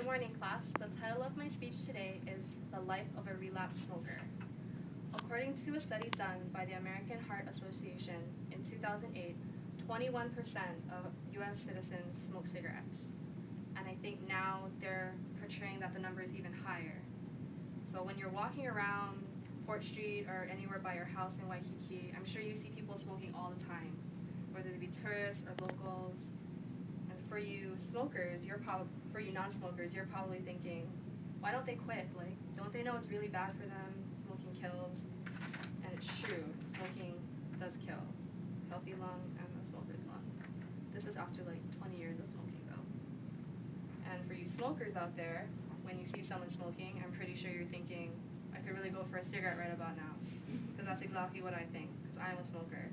morning, class. The title of my speech today is The Life of a Relapsed Smoker. According to a study done by the American Heart Association in 2008, 21% of U.S. citizens smoke cigarettes. And I think now they're portraying that the number is even higher. So when you're walking around Fort Street or anywhere by your house in Waikiki, I'm sure you see people smoking all the time, whether they be tourists or locals. And for you smokers, for you non-smokers, you're probably thinking, why don't they quit? Like, don't they know it's really bad for them? Smoking kills. And it's true, smoking does kill. Healthy lung and a smoker's lung. This is after like 20 years of smoking though. And for you smokers out there, when you see someone smoking, I'm pretty sure you're thinking, I could really go for a cigarette right about now. Because that's exactly what I think, because I'm a smoker.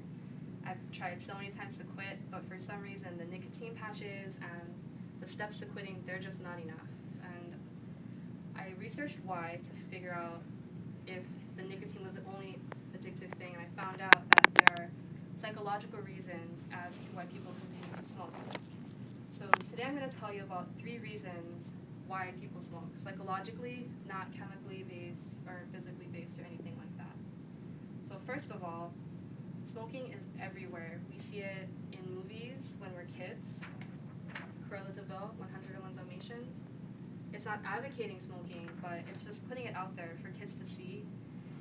I've tried so many times to quit, but for some reason the nicotine patches and the steps to quitting, they're just not enough. And I researched why to figure out if the nicotine was the only addictive thing, and I found out that there are psychological reasons as to why people continue to smoke. So today I'm going to tell you about 3 reasons why people smoke. Psychologically, not chemically based or physically based or anything like that. So first of all, smoking is everywhere. We see it in movies when we're kids. Cruella de Vil, 101 Dalmatians. It's not advocating smoking, but it's just putting it out there for kids to see.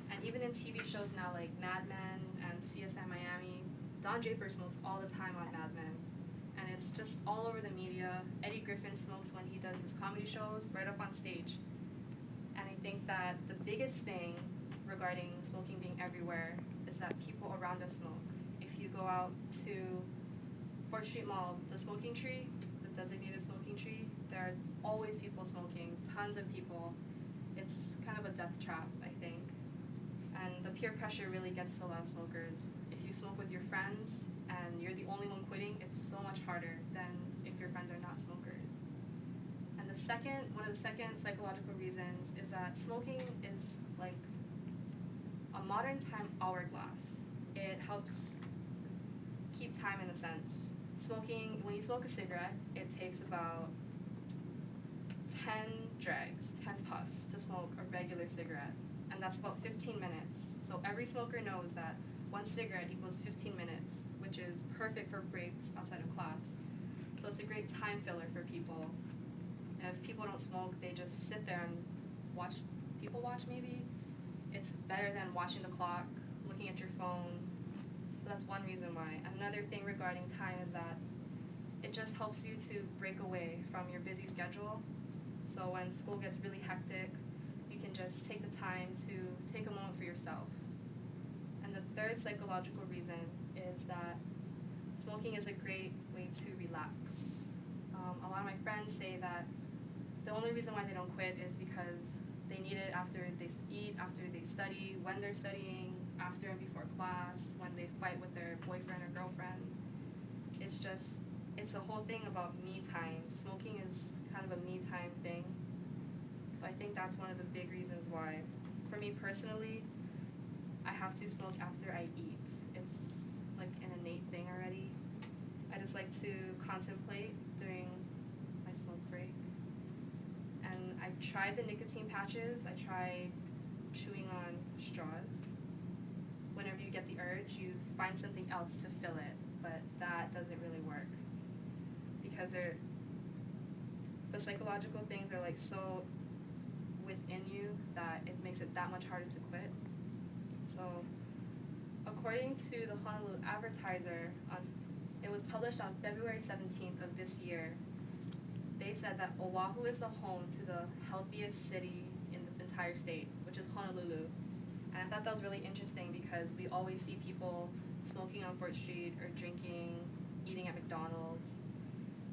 And even in TV shows now like Mad Men and CSI Miami, Don Draper smokes all the time on Mad Men. And it's just all over the media. Eddie Griffin smokes when he does his comedy shows right up on stage. And I think that the biggest thing regarding smoking being everywhere is that people around us smoke. If you go out to Fort Street Mall, the smoking tree, the designated smoking tree, there are always people smoking, tons of people. It's kind of a death trap, I think. And the peer pressure really gets to a lot of smokers. If you smoke with your friends and you're the only one quitting, it's so much harder than if your friends are not smokers. And one of the second psychological reasons is that smoking is like a modern time hourglass. It helps keep time in a sense. When you smoke a cigarette, it takes about 10 drags, 10 puffs to smoke a regular cigarette. And that's about 15 minutes. So every smoker knows that 1 cigarette equals 15 minutes, which is perfect for breaks outside of class. So it's a great time filler for people. If people don't smoke, they just sit there and watch people watch maybe. It's better than watching the clock, looking at your phone. So that's one reason why. Another thing regarding time is that it just helps you to break away from your busy schedule. So when school gets really hectic, you can just take the time to take a moment for yourself. And the third psychological reason is that smoking is a great way to relax. A lot of my friends say that the only reason why they don't quit is because they need it after they eat, after they study, when they're studying, after and before class, when they fight with their boyfriend or girlfriend. It's a whole thing about me time. Smoking is kind of a me time thing. So I think that's one of the big reasons why. For me personally, I have to smoke after I eat. It's like an innate thing already. I just like to contemplate during my smoke break. And I tried the nicotine patches. I tried chewing on straws. Whenever you get the urge, you find something else to fill it, but that doesn't really work because the psychological things are like so within you that it makes it that much harder to quit. So, according to the Honolulu Advertiser, it was published on February 17th of this year. They said that Oahu is the home to the healthiest city in the entire state, which is Honolulu. And I thought that was really interesting because we always see people smoking on Fort Street or drinking, eating at McDonald's.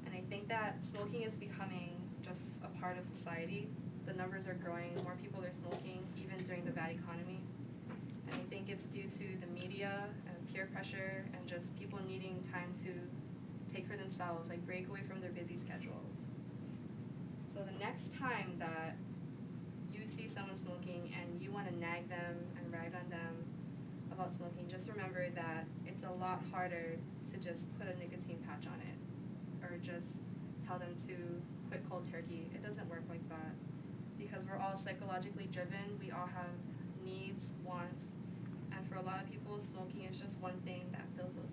And I think that smoking is becoming just a part of society. The numbers are growing, more people are smoking, even during the bad economy. And I think it's due to the media and peer pressure and just people needing time to take for themselves, like break away from their busy schedules. So the next time that you see someone smoking and you want to nag them and rag on them about smoking, just remember that it's a lot harder to just put a nicotine patch on it or just tell them to quit cold turkey. It doesn't work like that because we're all psychologically driven. We all have needs, wants, and for a lot of people, smoking is just one thing that fills those